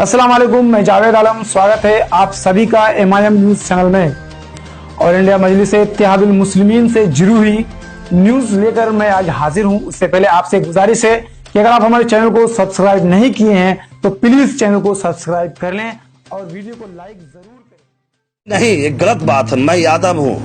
अस्सलाम वालेकुम, मैं जावेद आलम। स्वागत है आप सभी का MIM न्यूज चैनल में। और इंडिया मजलिस इत्तेहादुल मुस्लिमीन से जुड़ी हुई न्यूज लेकर मैं आज हाजिर हूं। उससे पहले आपसे गुजारिश है कि अगर आप हमारे चैनल को सब्सक्राइब नहीं किए हैं तो प्लीज चैनल को सब्सक्राइब कर लें और वीडियो को लाइक जरूर करें। नहीं, ये गलत बात है। मैं यादव हूँ,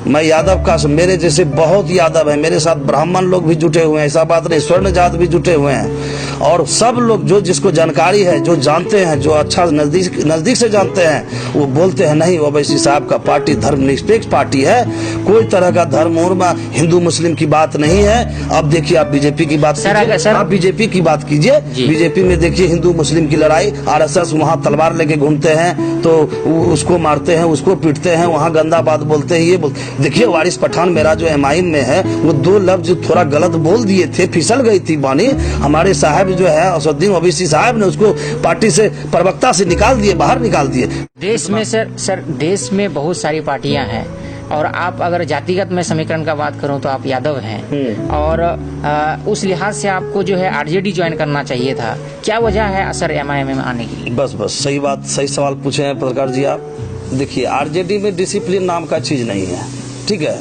मैं यादव का, मेरे जैसे बहुत यादव है, मेरे साथ ब्राह्मण लोग भी जुटे हुए हैं, ऐसा बात नहीं, स्वर्ण जात भी जुटे हुए हैं। और सब लोग जो जिसको जानकारी है, जो जानते हैं, जो अच्छा नजदीक से जानते हैं, वो बोलते हैं नहीं, ओवैसी साहब का पार्टी धर्मनिरपेक्ष पार्टी है, कोई तरह का धर्म हिंदू मुस्लिम की बात नहीं है। अब देखिए, आप बीजेपी की बात कीजिए, आप बीजेपी की बात कीजिए, बीजेपी में देखिए हिंदू मुस्लिम की लड़ाई, RSS वहाँ तलवार लेके घूमते हैं तो उसको मारते हैं, उसको पीटते हैं, वहाँ गंदा बात बोलते हैं। ये देखिए, वारिस पठान मेरा जो MIM में है, वो 2 लफ्ज थोड़ा गलत बोल दिए थे, फिसल गई थी बानी। हमारे साहब जो है असदुद्दीन ओवैसी साहब ने उसको पार्टी से, प्रवक्ता से निकाल दिए, बाहर निकाल दिए। देश में सर देश में बहुत सारी पार्टियां हैं और आप अगर जातिगत में समीकरण का बात करूं तो आप यादव हैं और उस लिहाज से आपको जो है RJD ज्वाइन करना चाहिए था। क्या वजह है सर MIM में आने की? बस सही बात, सही सवाल पूछे हैं पत्रकार जी आप। देखिए, RJD में डिसिप्लिन नाम का चीज नहीं है, ठीक है।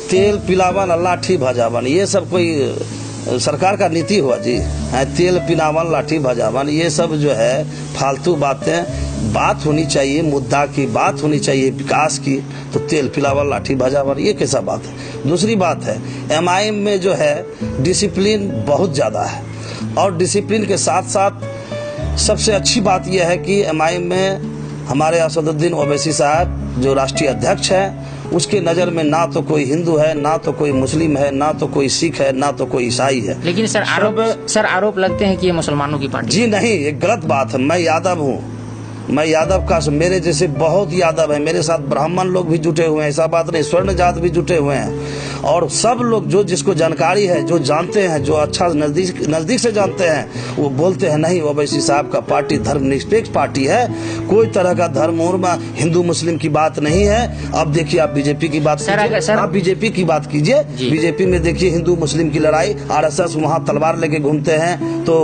तेल पिलावन लाठी भजावन, ये सब कोई सरकार का नीति हुआ जी? तेल पिलावन लाठी भजावन, ये सब जो है फालतू बातें। बात होनी चाहिए, मुद्दा की बात होनी चाहिए, विकास की, तो तेल पिलावन लाठी भजावन ये कैसा बात है? दूसरी बात है, MIM में जो है डिसिप्लिन बहुत ज्यादा है और डिसिप्लिन के साथ साथ सबसे अच्छी बात यह है कि MIM में हमारे असदुद्दीन ओवैसी साहब जो राष्ट्रीय अध्यक्ष है, उसके नजर में ना तो कोई हिंदू है, ना तो कोई मुस्लिम है, ना तो कोई सिख है, ना तो कोई ईसाई है। लेकिन सर आरोप लगते हैं कि ये मुसलमानों की पार्टी। जी नहीं, ये गलत बात है। मैं यादव हूँ, मैं यादव का, मेरे जैसे बहुत यादव है, मेरे साथ ब्राह्मण लोग भी जुटे हुए हैं, ऐसा बात नहीं, स्वर्ण जात भी जुटे हुए हैं। और सब लोग जो जिसको जानकारी है, जो जानते हैं, जो अच्छा नजदीक से जानते हैं, वो बोलते हैं नहीं, ओवैसी साहब का पार्टी धर्मनिरपेक्ष पार्टी है, कोई तरह का धर्म हिंदू मुस्लिम की बात नहीं है। अब देखिए, आप बीजेपी की बात कीजिए, आप बीजेपी की बात कीजिए, बीजेपी में देखिए हिंदू मुस्लिम की लड़ाई, RSS वहाँ तलवार लेके घूमते हैं तो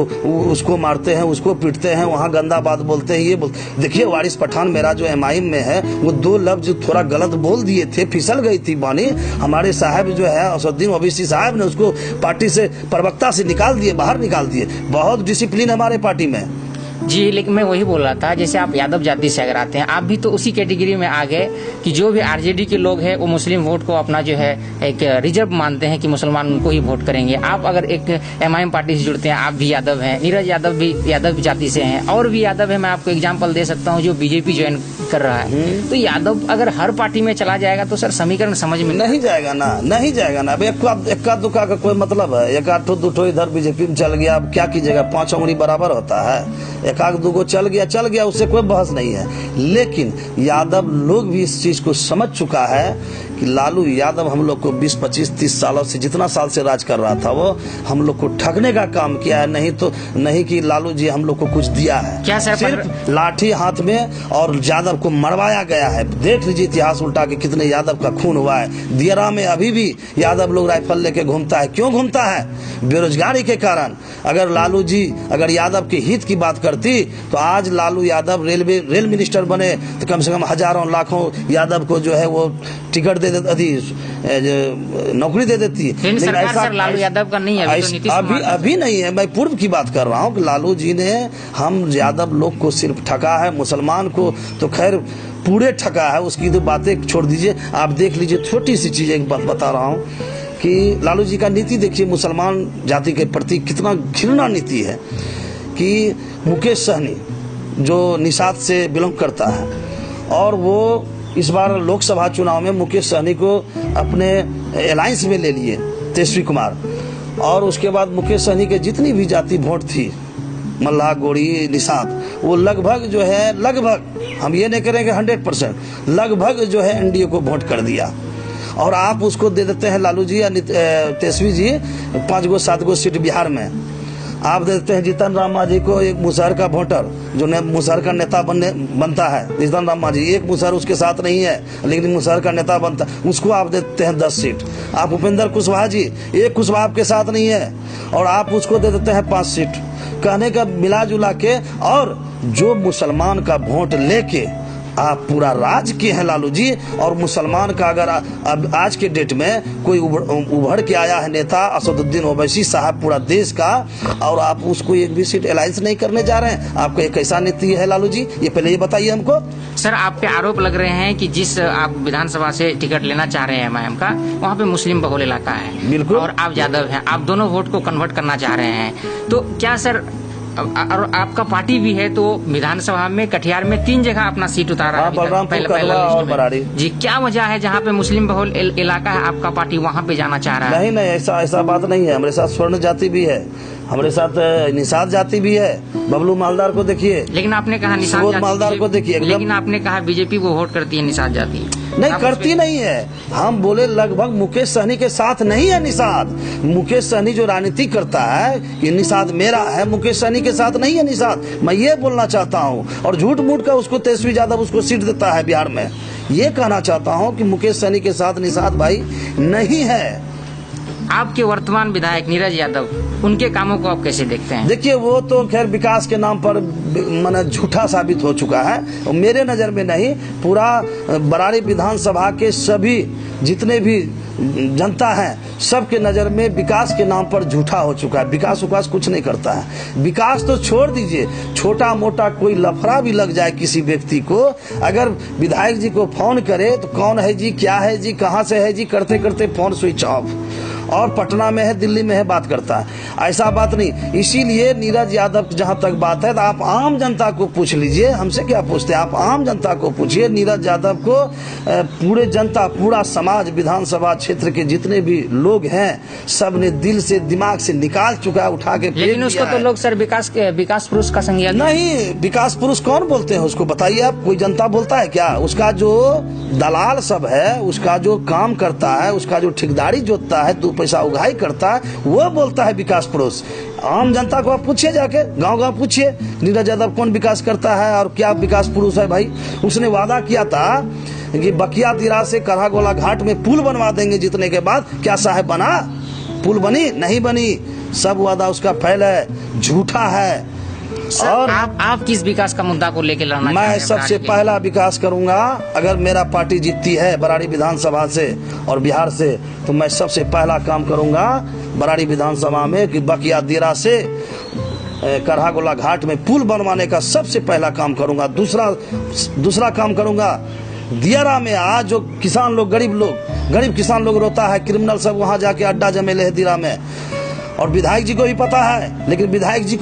उसको मारते हैं, उसको पीटते हैं, वहाँ गंदा बात बोलते हैं। ये देखिए, वारिस पठान मेरा जो MIM में है, वो 2 लफ्ज थोड़ा गलत बोल दिए थे, फिसल गई थी बानी। हमारे साहब जो है असदुद्दीन ओवैसी साहब ने उसको पार्टी से, प्रवक्ता से निकाल दिए, बाहर निकाल दिए। बहुत डिसिप्लिन हमारे पार्टी में जी। लेकिन मैं वही बोल रहा था, जैसे आप यादव जाति से अगर आते हैं, आप भी तो उसी कैटेगरी में आ गए कि जो भी RJD के लोग हैं वो मुस्लिम वोट को अपना जो है एक रिजर्व मानते हैं कि मुसलमान उनको ही वोट करेंगे। आप अगर एक MIM पार्टी से जुड़ते हैं, आप भी यादव हैं, नीरज यादव भी यादव जाति से हैं, और भी यादव है। मैं आपको एग्जाम्पल दे सकता हूँ जो BJP ज्वाइन कर रहा है। तो यादव अगर हर पार्टी में चला जाएगा तो सर समीकरण समझ में नहीं जाएगा ना, नहीं जाएगा ना। अब एक्का दुक्का का कोई मतलब है? एक आध दो इधर BJP में चल गया, अब क्या कीजिएगा? 5 उंगली बराबर होता है, एक आध 2 चल गया, उससे कोई बहस नहीं है। लेकिन यादव लोग भी इस चीज को समझ चुका है कि लालू यादव हम लोग को 20, 25, 30 सालों से, जितना साल से राज कर रहा था, वो हम लोग को ठगने का काम किया है। नहीं कि लालू जी हम लोग को कुछ दिया है। क्या सर? सिर्फ लाठी हाथ में और यादव को मरवाया गया है। देख लीजिए इतिहास उल्टा के कितने यादव का खून हुआ है। दियरा में अभी भी यादव लोग राइफल लेके घूमता है। क्यों घूमता है? बेरोजगारी के कारण। अगर लालू जी अगर यादव के हित की बात करती तो आज लालू यादव रेल मिनिस्टर बने तो कम से कम हजारों लाखों यादव को जो है वो टिकट दे देती, नौकरी दे देती। सरकार सर लालू यादव का नहीं है, अभी नहीं है। मैं पूर्व की बात कर रहा हूँ कि लालू जी ने हम यादव लोग को सिर्फ ठगा है, मुसलमान को तो खैर पूरे ठगा है। उसकी तो बातें छोड़ दीजिए, आप देख लीजिए। छोटी सी चीज एक बात बता रहा हूँ कि लालू जी का नीति देखिए, मुसलमान जाति के प्रति कितना घृणा नीति है कि मुकेश सहनी जो निषाद से बिलोंग करता है, और वो इस बार लोकसभा चुनाव में मुकेश सहनी को अपने अलायंस में ले लिए, तेजस्वी कुमार। और उसके बाद मुकेश सहनी के जितनी भी जाति वोट थी, मल्लाह, गोड़ी, निषाद, वो लगभग जो है, लगभग, हम ये नहीं करेंगे 100%, लगभग जो है NDA को वोट कर दिया। और आप उसको दे देते हैं लालू जी या तेजस्वी जी 5 7 सीट बिहार में। आप देते हैं जीतन राम मांझी को, एक मुसहर का वोटर जो मुसहर का नेता बनता है। जीतन राम मांझी, एक मुसहर उसके साथ नहीं है लेकिन मुसहर का नेता बनता, उसको आप देते हैं 10 सीट। आप उपेंद्र कुशवाहा जी, एक कुशवाहा आपके साथ नहीं है और आप उसको दे देते हैं 5 सीट। कहने का मिला जुला के, और जो मुसलमान का वोट लेके आप पूरा राज किए हैं लालू जी, और मुसलमान का अगर अब आज के डेट में कोई उभर के आया है नेता असदुद्दीन ओवैसी साहब पूरा देश का, और आप उसको एक भी सीट अलायंस नहीं करने जा रहे हैं, आपका एक कैसा नीति है लालू जी, ये पहले ये बताइए हमको। सर, आप पे आरोप लग रहे हैं कि जिस आप विधानसभा से टिकट लेना चाह रहे हैं एमआईएम का, वहाँ पे मुस्लिम बहुल इलाका है। बिल्कुल। और आप यादव हैं, आप दोनों वोट को कन्वर्ट करना चाह रहे हैं, तो क्या सर, और आपका पार्टी भी है, तो विधानसभा में कटिहार में 3 जगह अपना सीट उतारा है बलरामपुर, कड़वा और बराड़ी जी, क्या वजह है जहाँ पे मुस्लिम बहुल इलाका है आपका पार्टी वहाँ पे जाना चाह रहा है? नहीं, ऐसा बात नहीं है। हमारे साथ स्वर्ण जाति भी है, हमारे साथ निषाद जाति भी है। बबलू मालदार को देखिए, लेकिन आपने कहा निषाद जाति, मालदार को देखिए, लेकिन आपने कहा बीजेपी को वोट करती है निषाद जाति। नहीं करती नहीं है, हम बोले लगभग मुकेश सहनी के साथ नहीं है निषाद। मुकेश सहनी जो राजनीति करता है कि निषाद मेरा है, मुकेश सहनी के साथ नहीं है निषाद, मैं ये बोलना चाहता हूँ। और झूठ मूठ का उसको तेजस्वी यादव उसको सीट देता है बिहार में, ये कहना चाहता हूँ कि मुकेश सहनी के साथ निषाद भाई नहीं है। आपके वर्तमान विधायक नीरज यादव, उनके कामों को आप कैसे देखते हैं? देखिए, वो तो खैर विकास के नाम पर माने झूठा साबित हो चुका है, और मेरे नजर में नहीं, पूरा बराड़ी विधानसभा के सभी जितने भी जनता है सबके नजर में विकास के नाम पर झूठा हो चुका है। विकास कुछ नहीं करता है। विकास तो छोड़ दीजिए, छोटा मोटा कोई लफड़ा भी लग जाए किसी व्यक्ति को, अगर विधायक जी को फोन करे तो कौन है जी, क्या है जी, कहाँ से है जी, करते करते फोन स्विच ऑफ, और पटना में है, दिल्ली में है, बात करता है। ऐसा बात नहीं। इसीलिए नीरज यादव जहां तक बात है, तो आप आम जनता को पूछ लीजिए, हमसे क्या पूछते हैं, आप आम जनता को पूछिए। नीरज यादव को पूरे जनता, पूरा समाज, विधानसभा क्षेत्र के जितने भी लोग हैं, सब ने दिल से दिमाग से निकाल चुका है, उठा के। लेकिन उसको तो लोग सर विकास पुरुष का संज्ञा नहीं, विकास पुरुष कौन बोलते हैं उसको, बताइए आप, कोई जनता बोलता है क्या? उसका जो दलाल सब है, उसका जो काम करता है, उसका जो ठेकेदारी जोतता है, 2 पैसा उगाही करता है, वो बोलता है विकास पुरुष। आम जनता को आप पूछिए, जाके गांव पूछिए, नीरज यादव कौन विकास करता है और क्या विकास पुरुष है भाई। उसने वादा किया था कि बकिया तिरा से करहागोला घाट में पुल बनवा देंगे जीतने के बाद, क्या साहब बना? पुल बनी? नहीं बनी। सब वादा उसका फैल है, झूठा है। सर, और आप किस विकास का मुद्दा को लेकर लड़ना? मैं सबसे पहला विकास करूंगा, अगर मेरा पार्टी जीतती है बराड़ी विधानसभा से और बिहार से, तो मैं सबसे पहला काम करूंगा बराड़ी विधानसभा में कि बकिया दिरा से करहागोला घाट में पुल बनवाने का सबसे पहला काम करूंगा। दूसरा काम करूंगा, दियारा में आज जो किसान लोग, गरीब किसान लोग रोता है, क्रिमिनल सब वहां जाके अड्डा जमेले है दियारा में, और विधायक जी को भी पता है, लेकिन विधायक जी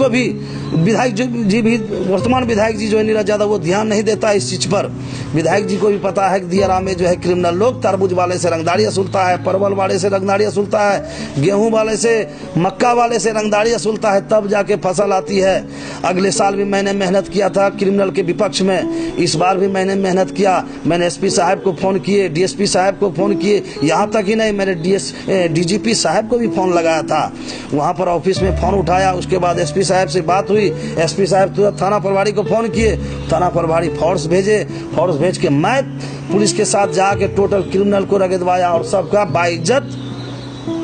भी वर्तमान विधायक जी जो है नीरज यादव, वो ध्यान नहीं देता है इस चीज पर। विधायक जी को भी पता है कि दियारा में जो है क्रिमिनल लोग तरबूज वाले से रंगदारी असुलता है, परवल वाले से रंगदारी असुलता है, गेहूं वाले से, मक्का वाले से रंगदारी असुलता है, तब जाके फसल आती है। अगले साल भी मैंने मेहनत किया था क्रिमिनल के विपक्ष में, इस बार भी मैंने मेहनत किया। मैंने एसपी साहब को फोन किए, डीएसपी साहब को फोन किए, यहाँ तक ही नहीं, मैंने डीजीपी साहब को भी फोन लगाया था, वहां पर ऑफिस में फोन उठाया। उसके बाद एसपी साहब से बात हुई, एसपी साहब तुरंत थाना प्रभारी को फोन किए, थाना प्रभारी फोर्स भेज के मैं पुलिस के साथ जाके टोटल क्रिमिनल को रगड़वाया, और सबका बाइज्जत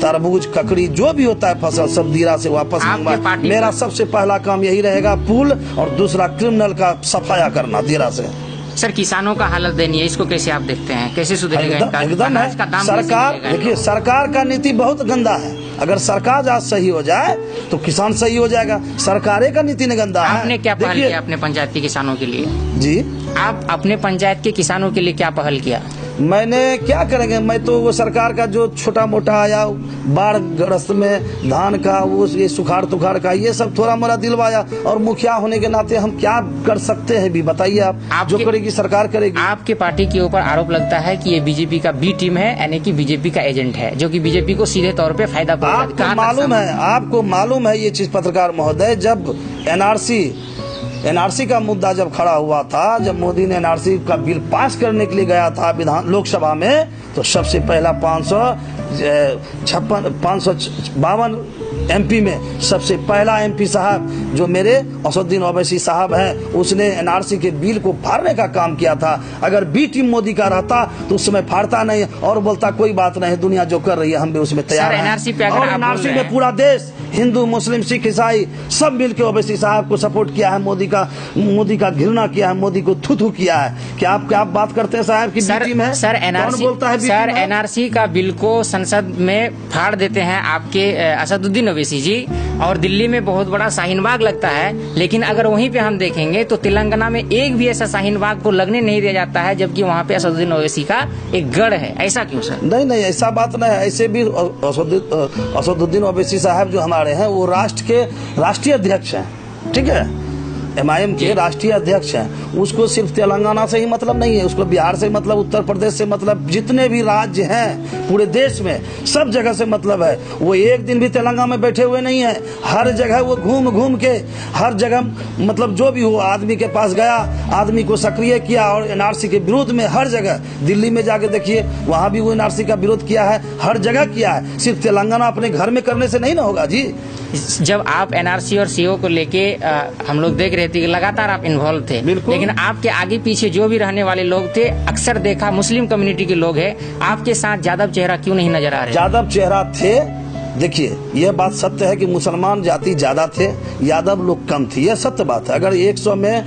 तरबूज, ककड़ी, जो भी होता है फसल, सब दियारा से वापस मंगवाया। मेरा सबसे पहला काम यही रहेगा, पुल, और दूसरा क्रिमिनल का सफाया करना दियारा से। सर, किसानों का हालत दयनीय, इसको कैसे आप देखते हैं, कैसे सुधरेगा? एकदम है। सरकार, देखिए, सरकार का नीति बहुत गंदा है। अगर सरकार आज सही हो जाए तो किसान सही हो जाएगा। सरकारे का नीति ने गंदा है। आपने क्या पहल किया अपने पंचायत के किसानों के लिए? जी, आप अपने पंचायत के किसानों के लिए क्या पहल किया? मैंने क्या करेंगे, मैं तो वो सरकार का जो छोटा मोटा आया, बाढ़ ग्रस्त में धान का, वो ये सुखाड़ तुखाड़ का, ये सब थोड़ा मोड़ा दिलवाया, और मुखिया होने के नाते हम क्या कर सकते हैं भी बताइए आप। जो करेगी सरकार करेगी। आपके पार्टी के ऊपर आरोप लगता है कि ये बीजेपी का बी टीम है, यानी कि बीजेपी का एजेंट है, जो कि बीजेपी को सीधे तौर पे फायदा पहुंचाता है। आपको मालूम है ये चीज पत्रकार महोदय, जब एनआरसी का मुद्दा जब खड़ा हुआ था, जब मोदी ने एनआरसी का बिल पास करने के लिए गया था लोकसभा में, तो सबसे पहला 552 एमपी में सबसे पहला एमपी साहब जो मेरे असदुद्दीन ओवैसी साहब हैं, उसने एनआरसी के बिल को फाड़ने का काम किया था। अगर बी टीम मोदी का रहता तो उस समय फाड़ता नहीं और बोलता कोई बात नहीं, दुनिया जो कर रही है हम भी उसमें तैयार हैं। एनआरसी पे अगर और आप बोल एनआरसी रहे में हैं- पूरा देश, हिंदू मुस्लिम सिख ईसाई सब मिलकर ओवैसी साहब को सपोर्ट किया है, मोदी का घृणा किया है, मोदी को थू किया है। क्या आप बात करते हैं साहब की बी टीम है? सर कौन बोलता है बी सर टीम है? एनआरसी का बिल को संसद में फाड़ देते हैं आपके असदुद्दीन ओवैसी जी, और दिल्ली में बहुत बड़ा शाहीन बाग लगता है। लेकिन अगर वहीं पे हम देखेंगे तो तेलंगाना में एक भी ऐसा शाहीन बाग को लगने नहीं दिया जाता है, जबकि वहाँ पे असदुद्दीन ओवैसी का एक गढ़ है। ऐसा क्यों सर? नहीं ऐसा बात नहीं है। ऐसे भी असदुद्दीन ओवैसी साहब जो हमारे हैं वो राष्ट्र के राष्ट्रीय अध्यक्ष हैं, ठीक है, एमआईएम के राष्ट्रीय अध्यक्ष हैं। उसको सिर्फ तेलंगाना से ही मतलब नहीं है, उसको बिहार से मतलब, उत्तर प्रदेश से मतलब, जितने भी राज्य हैं पूरे देश में सब जगह से मतलब है। वो एक दिन भी तेलंगाना में बैठे हुए नहीं है, हर जगह वो घूम के हर जगह मतलब जो भी हो आदमी के पास गया, आदमी को सक्रिय किया और एनआरसी के विरोध में हर जगह, दिल्ली में जाके देखिए वहां भी वो एनआरसी का विरोध किया है, हर जगह किया है। सिर्फ तेलंगाना अपने घर में करने से नहीं ना होगा जी। जब आप एनआरसी और सीओ को लेके हम लोग देख रहे थे कि लगातार आप इन्वॉल्व थे, लेकिन आपके आगे पीछे जो भी रहने वाले लोग थे, अक्सर देखा मुस्लिम कम्युनिटी के लोग हैं, आपके साथ यादव चेहरा क्यों नहीं नजर आ रहे? यादव चेहरा थे। देखिए यह बात सत्य है कि मुसलमान जाति ज्यादा थे, यादव लोग कम थे, यह सत्य बात है। अगर 100 में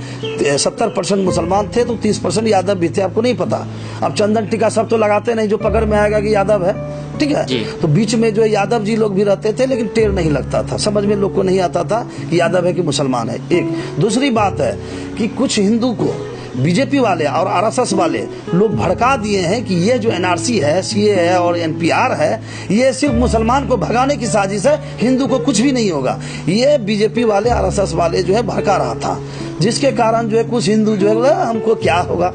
70% मुसलमान थे तो 30% यादव भी थे, आपको नहीं पता। अब चंदन टीका सब तो लगाते नहीं, जो पकड़ में आएगा कि यादव है, ठीक है। तो बीच में जो यादव जी लोग भी रहते थे, लेकिन टेर नहीं लगता था, समझ में लोग को नहीं आता था कि यादव है कि मुसलमान है। एक दूसरी बात है कि कुछ हिंदू को बीजेपी वाले और आरएसएस वाले लोग भड़का दिए हैं कि ये जो एनआरसी है, सीए है और एनपीआर है, ये सिर्फ मुसलमान को भगाने की साजिश है, हिंदू को कुछ भी नहीं होगा। ये बीजेपी वाले आरएसएस वाले जो है भड़का रहा था, जिसके कारण जो है कुछ हिंदू जो है हमको क्या होगा,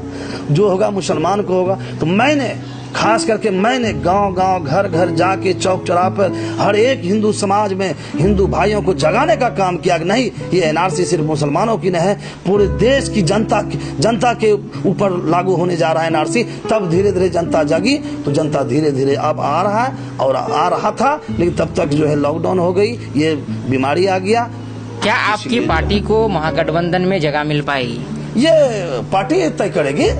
जो होगा मुसलमान को होगा। तो मैंने खास करके गांव घर घर जाके चौक चौराहे पर हर एक हिंदू समाज में हिंदू भाइयों को जगाने का काम किया कि नहीं, ये एनआरसी सिर्फ मुसलमानों की नहीं है, पूरे देश की जनता के ऊपर लागू होने जा रहा है एनआरसी। तब धीरे धीरे जनता जागी, तो जनता धीरे धीरे अब आ रहा है और आ रहा था, लेकिन तब तक जो है लॉकडाउन हो गई, ये बीमारी आ गया। क्या आपकी पार्टी को महागठबंधन में जगह मिल पाएगी? ये पार्टी तय करेगी।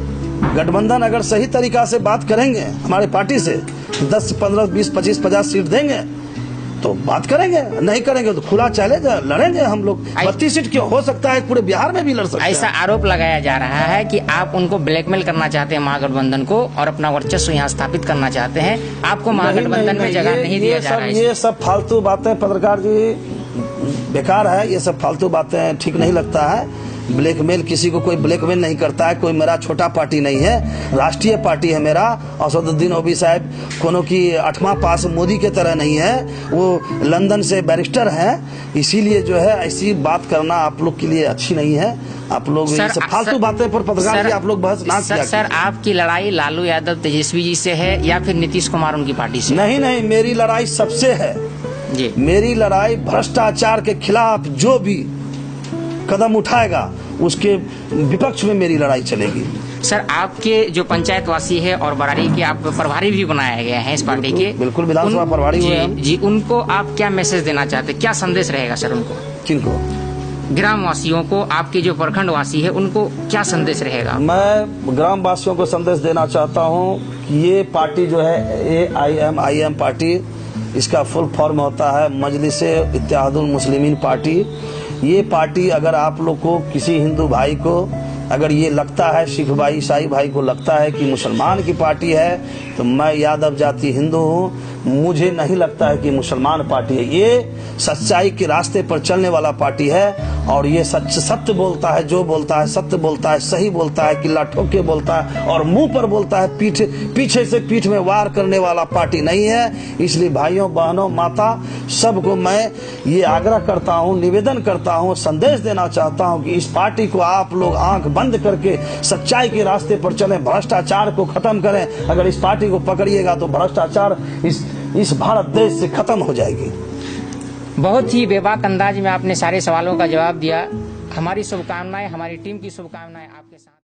गठबंधन अगर सही तरीका से बात करेंगे हमारे पार्टी से, 10, 15, 20, 25, 50 सीट देंगे तो बात करेंगे, नहीं करेंगे तो खुला चैलेंज लड़ेंगे हम लोग। 32 सीट क्यों, हो सकता है पूरे बिहार में भी लड़ सकते हैं। ऐसा आरोप लगाया जा रहा है कि आप उनको ब्लैकमेल करना चाहते हैं महागठबंधन को, और अपना वर्चस्व यहाँ स्थापित करना चाहते हैं। आपको महागठबंधन में जगह नहीं दिया जा रहा है। ये सब फालतू बातें पत्रकार जी बेकार है, ये सब फालतू बातें ठीक नहीं लगता है। ब्लैकमेल, किसी को कोई ब्लैकमेल नहीं करता है। कोई मेरा छोटा पार्टी नहीं है, राष्ट्रीय पार्टी है मेरा। असदुद्दीन ओवैसी साहब कोनो की 8वां पास मोदी के तरह नहीं है, वो लंदन से बैरिस्टर हैं, इसीलिए जो है ऐसी बात करना आप लोग के लिए अच्छी नहीं है। आप लोग फालतू बातें पर पत्रकार जी आप लोग बहस ना किया। सर आपकी लड़ाई लालू यादव तेजस्वी जी से है या फिर नीतीश कुमार उनकी पार्टी से? नहीं, मेरी लड़ाई सबसे है जी। मेरी लड़ाई भ्रष्टाचार के खिलाफ जो भी कदम उठाएगा उसके विपक्ष में मेरी लड़ाई चलेगी। सर आपके जो पंचायतवासी है और बरारी के आप प्रभारी भी बनाए गए हैं इस पार्टी के, बिल्कुल विधानसभा प्रभारी हुए हम। जी, उनको आप क्या मैसेज देना चाहते हैं, क्या संदेश रहेगा सर उनको? किनको? ग्रामवासियों को, आपके जो प्रखंड वासी है उनको क्या संदेश रहेगा? मैं ग्राम वासियों को संदेश देना चाहता हूं कि ये पार्टी जो है AIM पार्टी, इसका फुल फॉर्म होता है मजलिसे इत्तेहादुल मुस्लिमीन पार्टी। ये पार्टी अगर आप लोग को, किसी हिंदू भाई को अगर ये लगता है, सिख भाई ईसाई भाई को लगता है कि मुसलमान की पार्टी है, तो मैं यादव जाति हिंदू हूँ, मुझे नहीं लगता है कि मुसलमान पार्टी है। ये सच्चाई के रास्ते पर चलने वाला पार्टी है और ये सत्य बोलता है, जो बोलता है सत्य बोलता है, सही बोलता है, किला ठोक के बोलता है और मुंह पर बोलता है, पीछे से पीठ में वार करने वाला पार्टी नहीं है। इसलिए भाइयों बहनों माता सबको मैं ये आग्रह करता हूँ, निवेदन करता हूँ, संदेश देना चाहता हूँ कि इस पार्टी को आप लोग आंख बंद करके सच्चाई के रास्ते पर चलें, भ्रष्टाचार को खत्म करें। अगर इस पार्टी को पकड़िएगा तो भ्रष्टाचार इस भारत देश से खत्म हो जाएगी। बहुत ही बेबाक अंदाज में आपने सारे सवालों का जवाब दिया। हमारी शुभकामनाएं, हमारी टीम की शुभकामनाएं आपके साथ।